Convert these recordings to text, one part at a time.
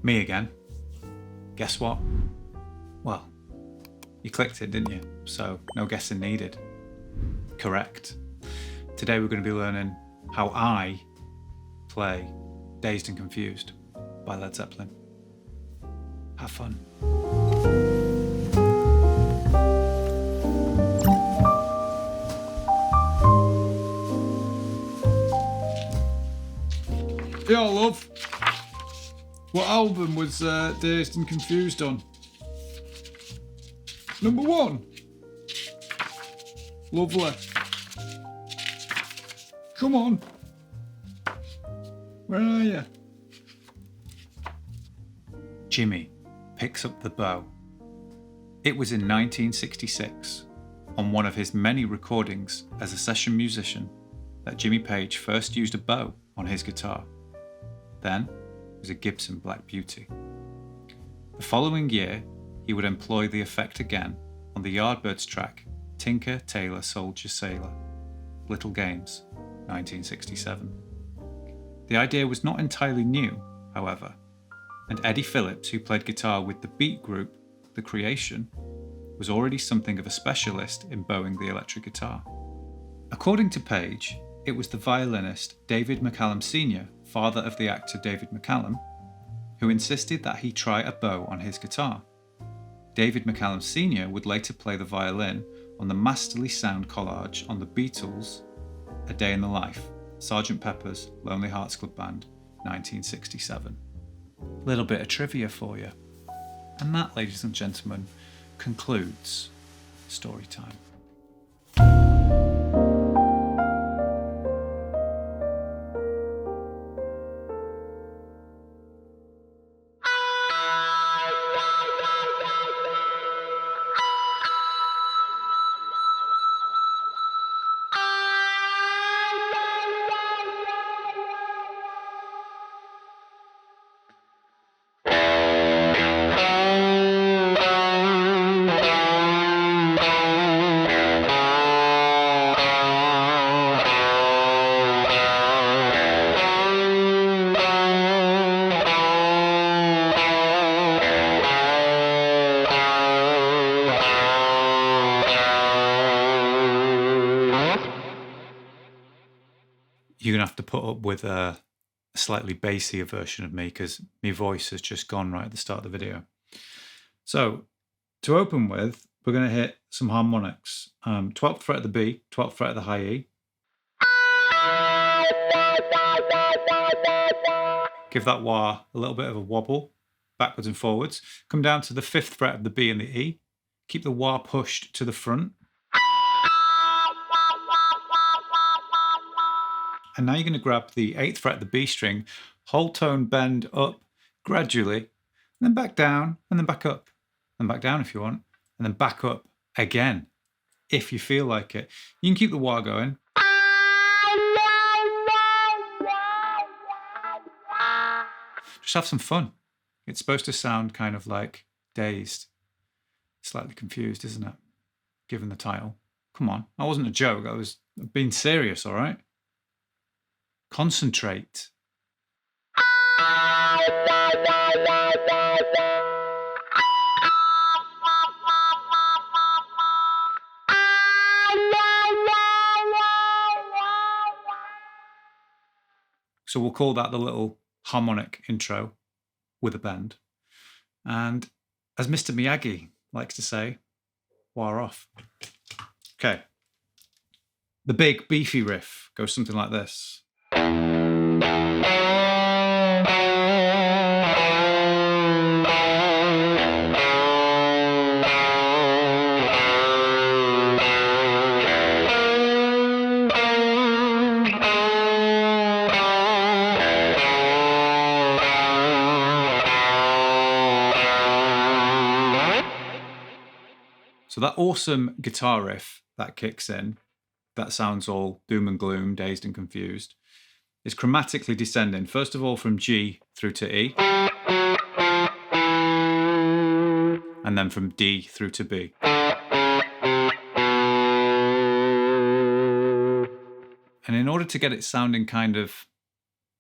Me again. Guess what? Well, you clicked it, didn't you? So no guessing needed. Correct. Today we're going to be learning how I play Dazed and Confused by Led Zeppelin. Have fun. Yeah, love. What album was Dazed and Confused on? Number 1. Lovely. Come on. Where are you? Jimmy picks up the bow. It was in 1966, on one of his many recordings as a session musician, that Jimmy Page first used a bow on his guitar. Then it was a Gibson Black Beauty. The following year, he would employ the effect again on the Yardbirds track Tinker, Tailor, Soldier, Sailor, Little Games, 1967. The idea was not entirely new, however, and Eddie Phillips, who played guitar with the beat group The Creation, was already something of a specialist in bowing the electric guitar. According to Page, it was the violinist David McCallum Sr., father of the actor David McCallum, who insisted that he try a bow on his guitar. David McCallum Sr. would later play the violin on the masterly sound collage on the Beatles' A Day in the Life, Sgt. Pepper's Lonely Hearts Club Band, 1967. Little bit of trivia for you. And that, ladies and gentlemen, concludes story time. You're going to have to put up with a slightly bassier version of me because my voice has just gone right at the start of the video. So, to open with, we're going to hit some harmonics. 12th fret of the B, 12th fret of the high E. Give that wah a little bit of a wobble, backwards and forwards. Come down to the 5th fret of the B and the E. Keep the wah pushed to the front. And now you're going to grab the 8th fret of the B string, whole tone bend up gradually, and then back down, and then back up, and back down if you want, and then back up again, if you feel like it. You can keep the wah going. Just have some fun. It's supposed to sound kind of like dazed, slightly confused, isn't it? Given the title. Come on, that wasn't a joke. I was being serious, all right? Concentrate. So we'll call that the little harmonic intro with a bend. And as Mr. Miyagi likes to say, wah off. Okay. The big beefy riff goes something like this. So that awesome guitar riff that kicks in, that sounds all doom and gloom, dazed and confused, is chromatically descending, first of all from G through to E, and then from D through to B. And in order to get it sounding kind of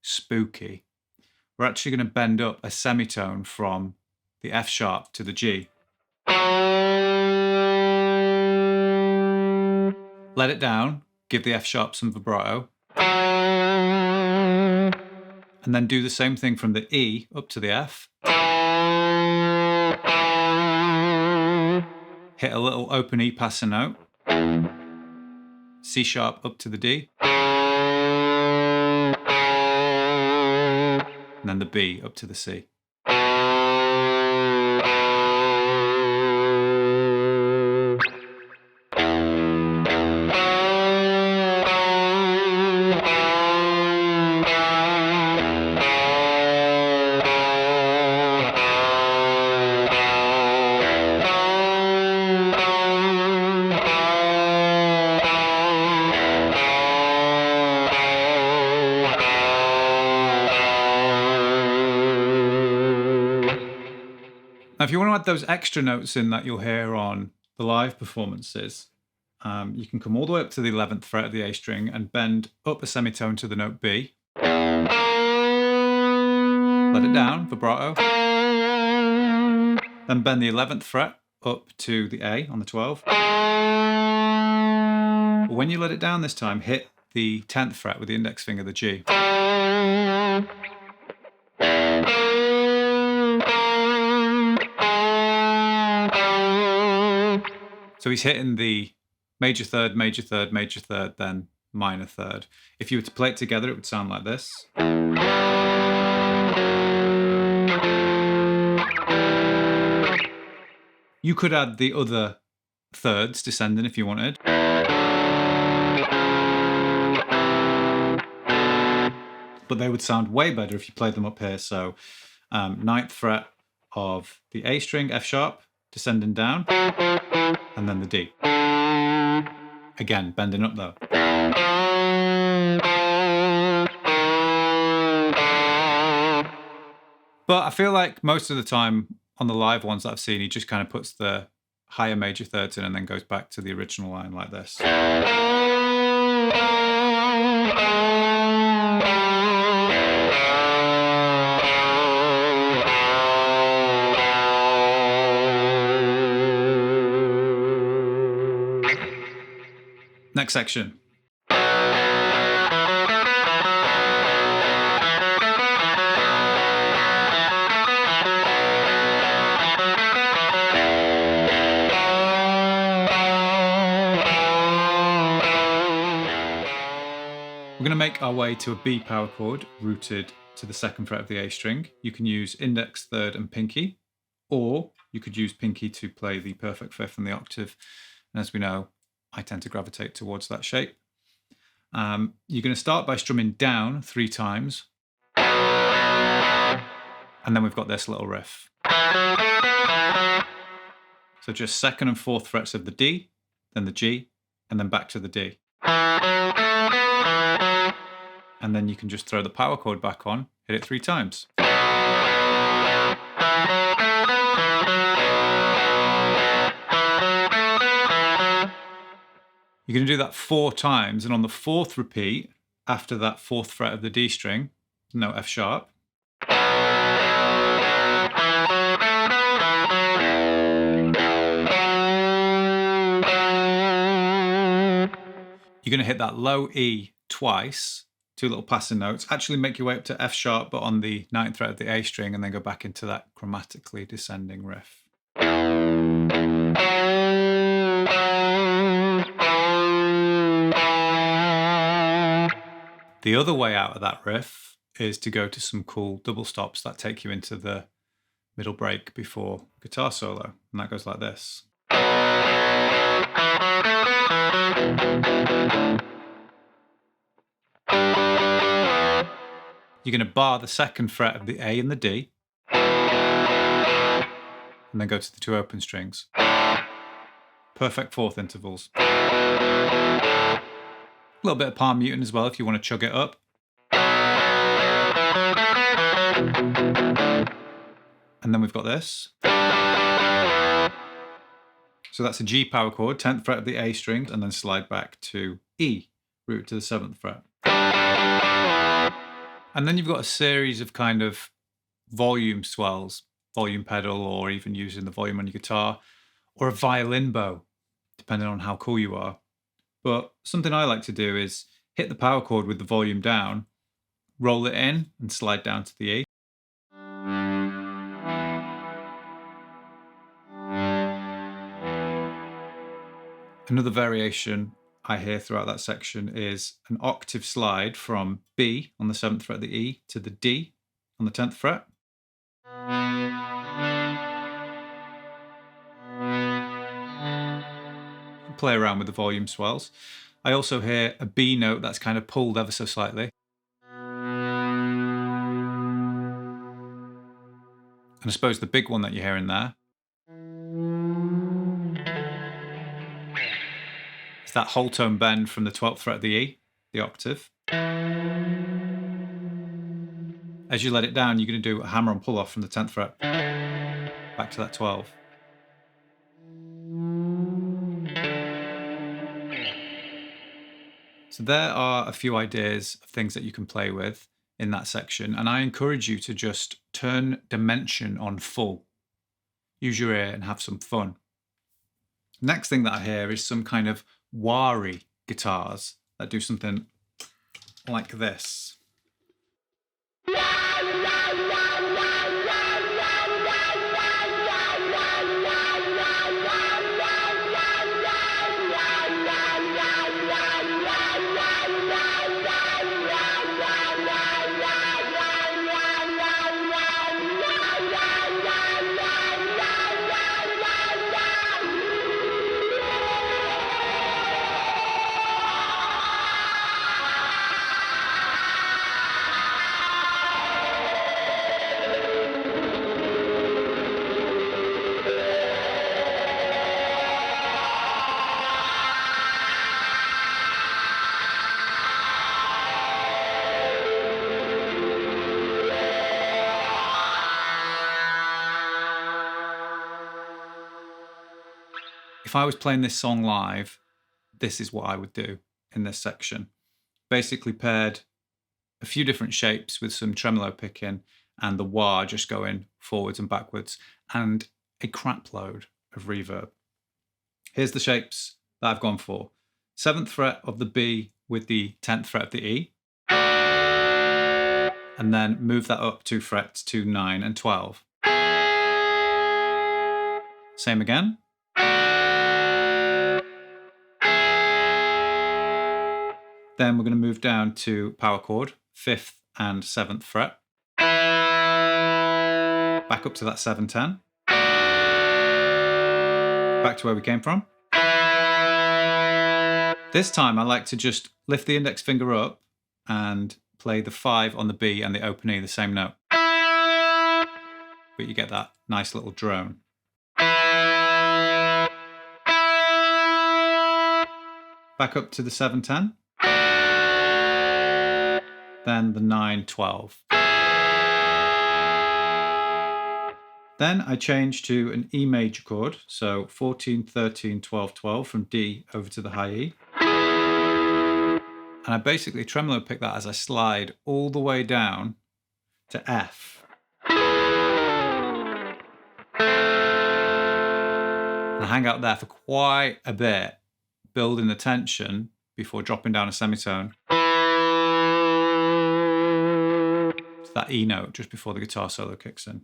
spooky, we're actually going to bend up a semitone from the F sharp to the G. Let it down, give the F sharp some vibrato, and then do the same thing from the E up to the F. Hit a little open E passing note, C sharp up to the D, and then the B up to the C. Now, if you want to add those extra notes in that you'll hear on the live performances, you can come all the way up to the 11th fret of the A string and bend up a semitone to the note B. Let it down, vibrato. Then bend the 11th fret up to the A on the 12. But when you let it down this time, hit the 10th fret with the index finger, the G. So he's hitting the major third, major third, major third, then minor third. If you were to play it together, it would sound like this. You could add the other thirds descending if you wanted. But they would sound way better if you played them up here. So 9th fret of the A string, F sharp, descending down, and then the D. Again, bending up though. But I feel like most of the time on the live ones that I've seen, he just kind of puts the higher major thirds in and then goes back to the original line like this. Next section. We're going to make our way to a B power chord rooted to the 2nd fret of the A string. You can use index, third and pinky, or you could use pinky to play the perfect fifth and the octave. And as we know, I tend to gravitate towards that shape. You're going to start by strumming down 3 times. And then we've got this little riff. So just 2nd and 4th frets of the D, then the G, and then back to the D. And then you can just throw the power chord back on, hit it 3 times. You're going to do that 4 times, and on the 4th repeat, after that 4th fret of the D string, no F sharp, you're going to hit that low E twice, 2 little passing notes, actually make your way up to F sharp, but on the 9th fret of the A string, and then go back into that chromatically descending riff. The other way out of that riff is to go to some cool double stops that take you into the middle break before guitar solo, and that goes like this. You're going to bar the 2nd fret of the A and the D, and then go to the 2 open strings. Perfect 4th intervals. A little bit of palm muting as well if you want to chug it up. And then we've got this. So that's a G power chord, 10th fret of the A string, and then slide back to E, root to the 7th fret. And then you've got a series of kind of volume swells, volume pedal, or even using the volume on your guitar, or a violin bow, depending on how cool you are. But something I like to do is hit the power chord with the volume down, roll it in and slide down to the E. Another variation I hear throughout that section is an octave slide from B on the 7th fret of the E to the D on the 10th fret. Play around with the volume swells. I also hear a B note that's kind of pulled ever so slightly. And I suppose the big one that you're hearing there is that whole tone bend from the 12th fret of the E, the octave. As you let it down, you're going to do a hammer on pull off from the 10th fret back to that 12. So there are a few ideas of things that you can play with in that section, and I encourage you to just turn dimension on full. Use your ear and have some fun. Next thing that I hear is some kind of wah-y guitars that do something like this. If I was playing this song live, this is what I would do in this section. Basically paired a few different shapes with some tremolo picking and the wah just going forwards and backwards and a crap load of reverb. Here's the shapes that I've gone for. 7th fret of the B with the 10th fret of the E. And then move that up 2 frets to 9 and 12. Same again. Then we're going to move down to power chord, 5th and 7th fret. Back up to that 7-10. Back to where we came from. This time I like to just lift the index finger up and play the 5 on the B and the open E, the same note. But you get that nice little drone. Back up to the 7-10. Then the 9-12. Then I change to an E major chord, so 14, 13, 12, 12 from D over to the high E. And I basically tremolo pick that as I slide all the way down to F. And I hang out there for quite a bit, building the tension before dropping down a semitone. That E note just before the guitar solo kicks in.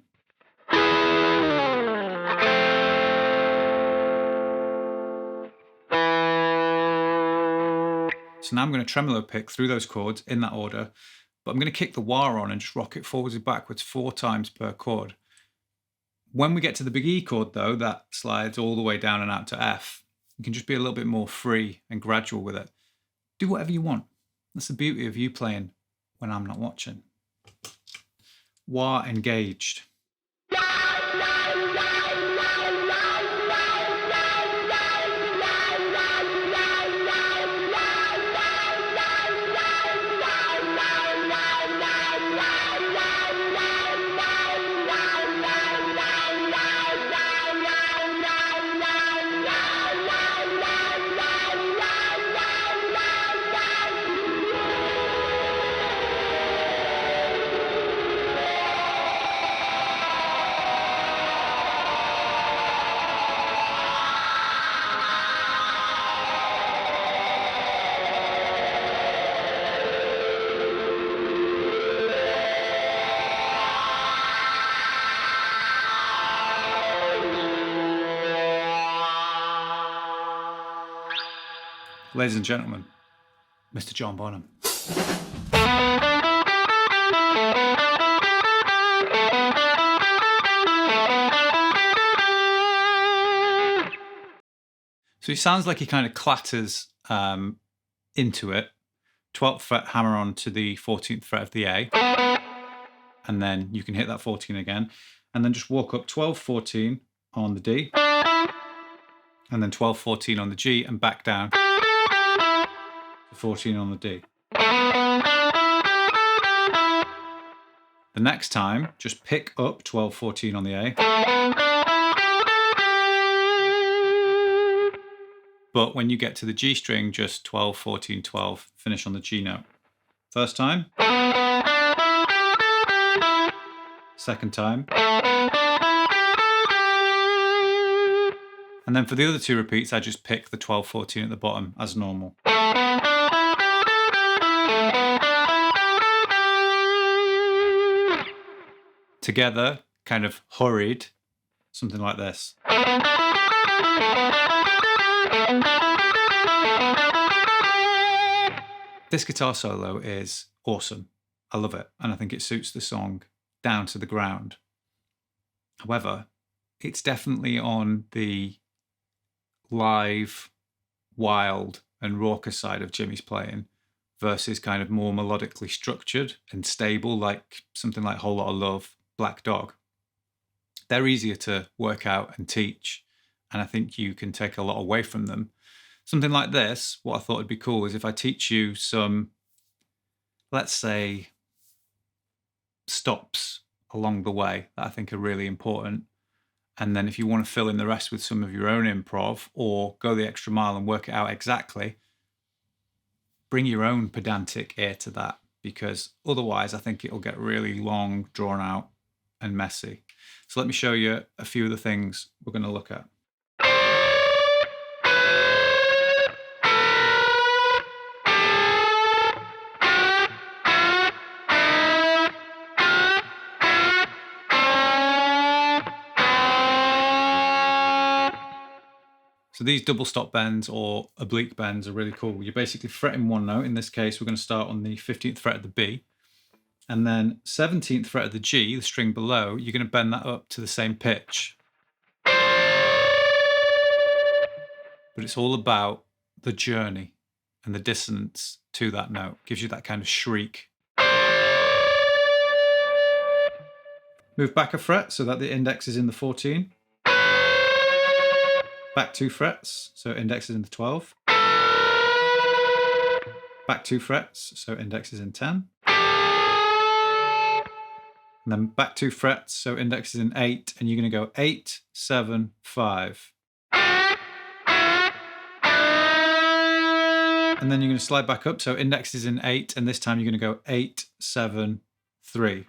So now I'm going to tremolo pick through those chords in that order, but I'm going to kick the wah on and just rock it forwards and backwards 4 times per chord. When we get to the big E chord though, that slides all the way down and out to F. You can just be a little bit more free and gradual with it. Do whatever you want. That's the beauty of you playing when I'm not watching. Wah engaged. Ladies and gentlemen, Mr. John Bonham. So it sounds like he kind of clatters into it. 12th fret, hammer on to the 14th fret of the A. And then you can hit that 14 again. And then just walk up 12, 14 on the D. And then 12, 14 on the G and back down to 14 on the D. The next time, just pick up 12, 14 on the A. But when you get to the G string, just 12, 14, 12, finish on the G note. First time. Second time. And then for the other two repeats, I just pick the 12, 14 at the bottom as normal. Together, kind of hurried, something like this. This guitar solo is awesome. I love it, and I think it suits the song down to the ground. However, it's definitely on the live, wild, and raucous side of Jimmy's playing versus kind of more melodically structured and stable, like something like Whole Lot of Love, Black Dog. They're easier to work out and teach, and I think you can take a lot away from them. Something like this, what I thought would be cool is if I teach you some, let's say, stops along the way that I think are really important. And then if you want to fill in the rest with some of your own improv or go the extra mile and work it out exactly, bring your own pedantic ear to that, because otherwise I think it'll get really long, drawn out, and messy. So let me show you a few of the things we're going to look at. So these double stop bends or oblique bends are really cool. You're basically fretting one note. In this case, we're going to start on the 15th fret of the B. And then 17th fret of the G, the string below, you're going to bend that up to the same pitch. But it's all about the journey and the dissonance to that note. Gives you that kind of shriek. Move back a fret so that the index is in the 14. Back 2 frets, so index is in the 12. Back 2 frets, so index is in 10. And then back 2 frets, so index is in 8, and you're going to go 8, 7, 5. And then you're going to slide back up, so index is in 8, and this time you're going to go 8, 7, 3.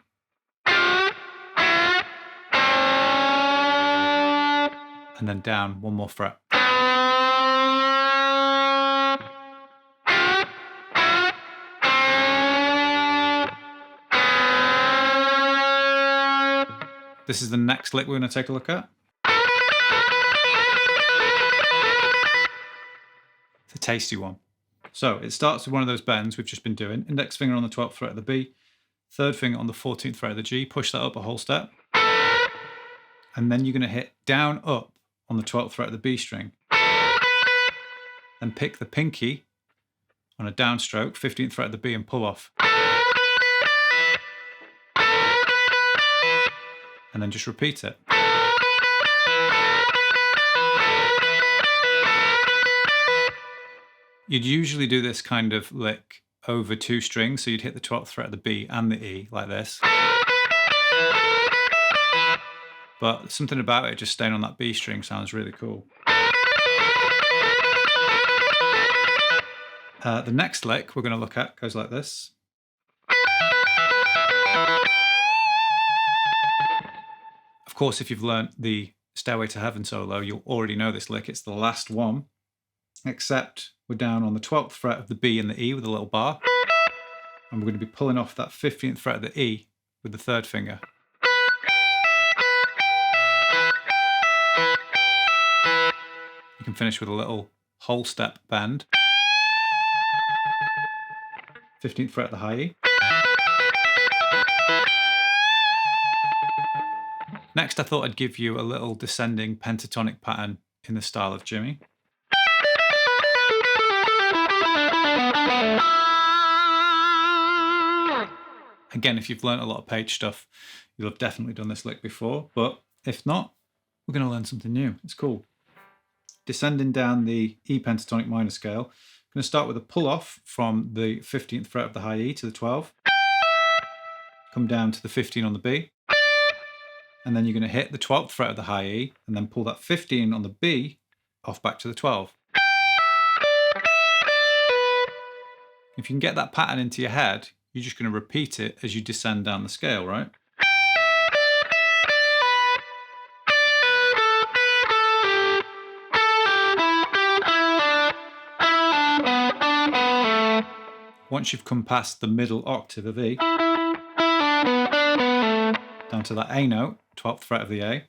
And then down one more fret. This is the next lick we're going to take a look at. It's a tasty one. So it starts with one of those bends we've just been doing. Index finger on the 12th fret of the B, third finger on the 14th fret of the G, push that up a whole step. And then you're going to hit down up on the 12th fret of the B string. Then pick the pinky on a downstroke, 15th fret of the B, and pull off. And then just repeat it. You'd usually do this kind of lick over 2 strings, so you'd hit the 12th fret of the B and the E like this. But something about it just staying on that B string sounds really cool. The next lick we're going to look at goes like this. Of course, if you've learnt the Stairway to Heaven solo, you'll already know this lick. It's the last one, except we're down on the 12th fret of the B and the E with a little bar. And we're going to be pulling off that 15th fret of the E with the third finger. You can finish with a little whole step bend. 15th fret of the high E. Next, I thought I'd give you a little descending pentatonic pattern in the style of Jimmy. Again, if you've learnt a lot of Page stuff, you'll have definitely done this lick before, but if not, we're going to learn something new. It's cool. Descending down the E pentatonic minor scale, I'm going to start with a pull off from the 15th fret of the high E to the 12, come down to the 15 on the B, and then you're going to hit the 12th fret of the high E and then pull that 15 on the B off back to the 12. If you can get that pattern into your head, you're just going to repeat it as you descend down the scale, right? Once you've come past the middle octave of E, down to that A note, 12th fret of the A,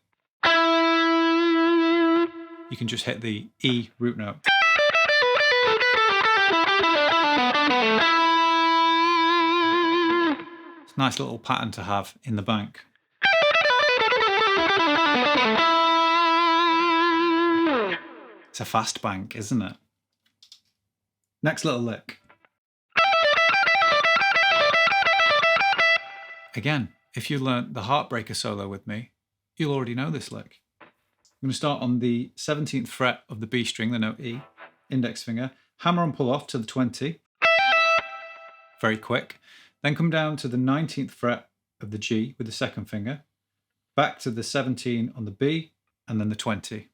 you can just hit the E root note. It's a nice little pattern to have in the bank. It's a fast bank, isn't it? Next little lick. Again, if you learnt the Heartbreaker solo with me, you'll already know this lick. I'm going to start on the 17th fret of the B string, the note E, index finger, hammer and pull off to the 20, very quick, then come down to the 19th fret of the G with the second finger, back to the 17 on the B, and then the 20.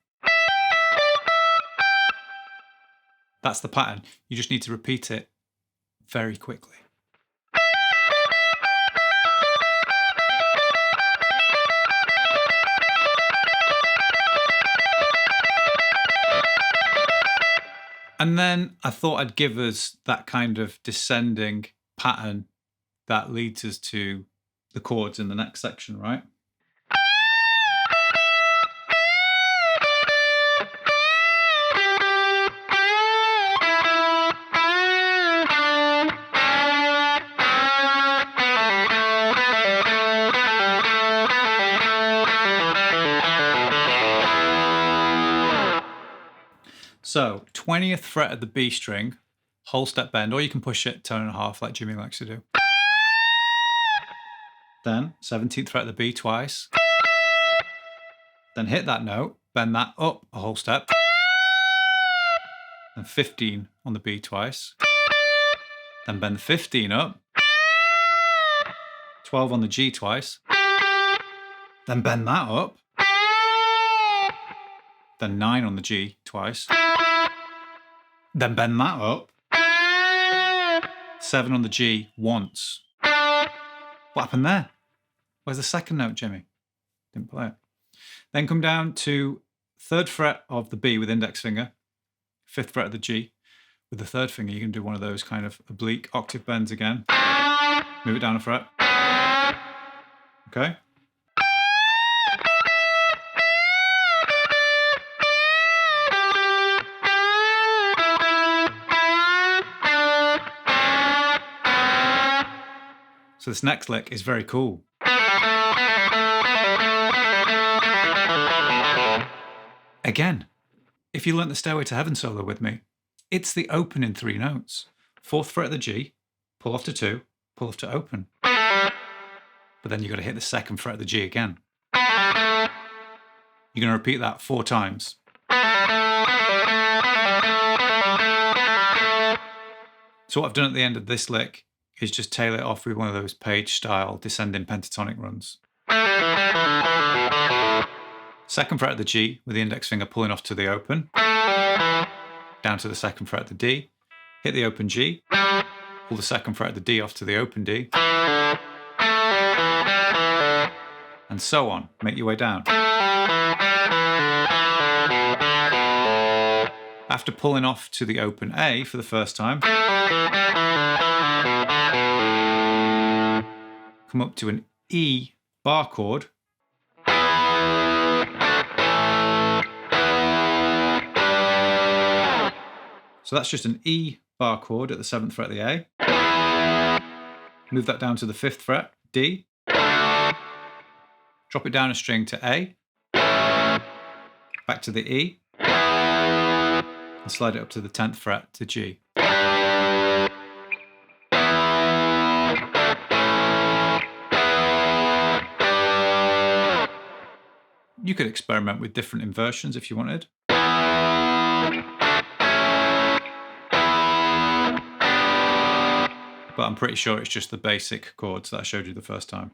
That's the pattern. You just need to repeat it very quickly. And then I thought I'd give us that kind of descending pattern that leads us to the chords in the next section, right? So 20th fret of the B string, whole step bend, or you can push it tone and a half like Jimmy likes to do. Then 17th fret of the B twice. Then hit that note, bend that up a whole step. Then 15 on the B twice. Then bend the 15 up. 12 on the G twice. Then bend that up. Then 9 on the G twice. Then bend that up. 7 on the G once. What happened there? Where's the second note, Jimmy? Didn't play it. Then come down to 3rd fret of the B with index finger, 5th fret of the G with the 3rd finger. You can do one of those kind of oblique octave bends again. Move it down a fret. Okay. So this next lick is very cool. Again, if you learnt the Stairway to Heaven solo with me, it's the opening 3 notes. 4th fret of the G, pull off to 2, pull off to open. But then you've got to hit the 2nd fret of the G again. You're going to repeat that 4 times. So what I've done at the end of this lick is just tail it off with one of those Page style descending pentatonic runs. 2nd fret of the G with the index finger pulling off to the open, down to the 2nd fret of the D, hit the open G, pull the 2nd fret of the D off to the open D, and so on. Make your way down. After pulling off to the open A for the first time, come up to an E bar chord. So that's just an E bar chord at the 7th fret of the A. Move that down to the 5th fret, D. Drop it down a string to A. Back to the E. And slide it up to the 10th fret to G. You could experiment with different inversions if you wanted. But I'm pretty sure it's just the basic chords that I showed you the first time.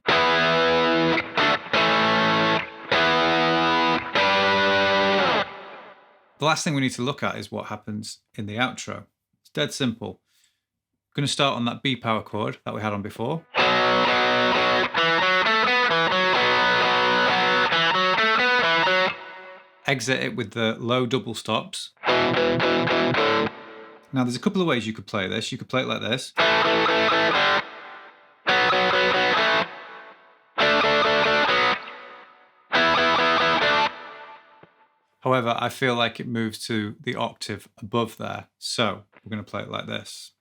The last thing we need to look at is what happens in the outro. It's dead simple. I'm going to start on that B power chord that we had on before. Exit it with the low double stops. Now there's a couple of ways you could play this. You could play it like this. However, I feel like it moves to the octave above there. So we're going to play it like this.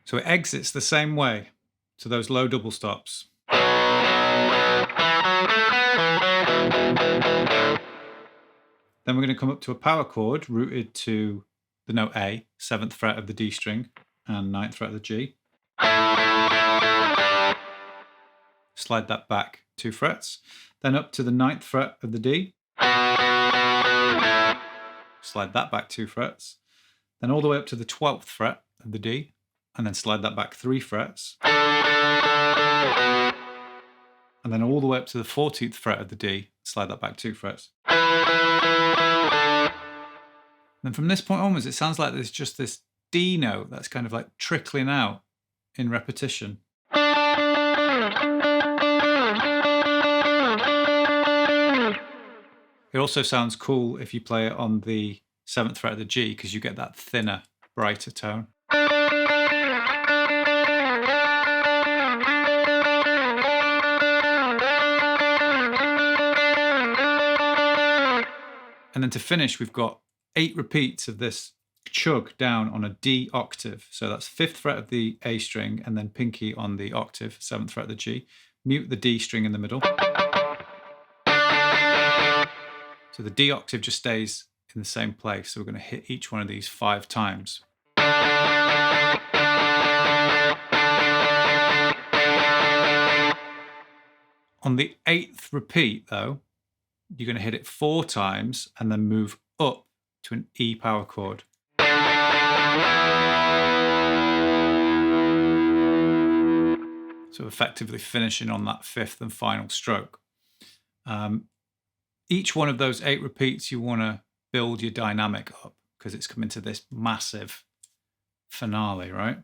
So it exits the same way to those low double stops. Then we're going to come up to a power chord rooted to the note A, 7th fret of the D string and 9th fret of the G. Slide that back 2 frets. Then up to the 9th fret of the D. Slide that back 2 frets. Then all the way up to the 12th fret of the D. And then slide that back 3 frets. And then all the way up to the 14th fret of the D, slide that back 2 frets. And then from this point onwards, it sounds like there's just this D note that's kind of like trickling out in repetition. It also sounds cool if you play it on the 7th fret of the G, because you get that thinner, brighter tone. And then to finish, we've got 8 repeats of this chug down on a D octave. So that's 5th fret of the A string and then pinky on the octave, 7th fret of the G. Mute the D string in the middle. So the D octave just stays in the same place. So we're going to hit each one of these 5 times. On the 8th repeat though, you're going to hit it 4 times and then move up to an E power chord. So effectively finishing on that 5th and final stroke. Each one of those 8 repeats, you want to build your dynamic up because it's coming to this massive finale, right?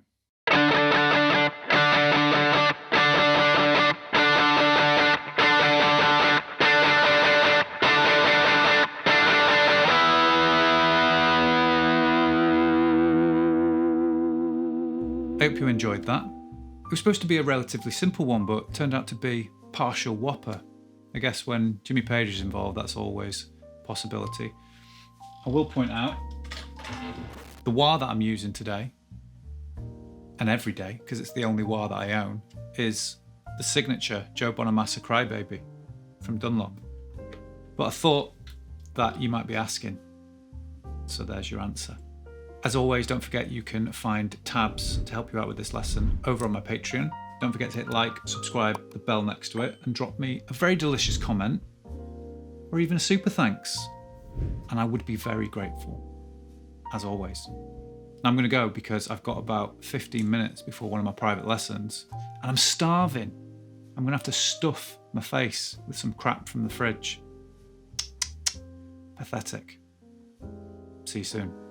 I hope you enjoyed that. It was supposed to be a relatively simple one, but turned out to be partial whopper. I guess when Jimmy Page is involved, that's always a possibility. I will point out the wah that I'm using today, and every day, because it's the only wah that I own, is the signature Joe Bonamassa Crybaby from Dunlop. But I thought that you might be asking, so there's your answer. As always, don't forget you can find tabs to help you out with this lesson over on my Patreon. Don't forget to hit like, subscribe, the bell next to it, and drop me a very delicious comment, or even a super thanks. And I would be very grateful, as always. Now I'm going to go because I've got about 15 minutes before one of my private lessons, and I'm starving. I'm going to have to stuff my face with some crap from the fridge. Pathetic. See you soon.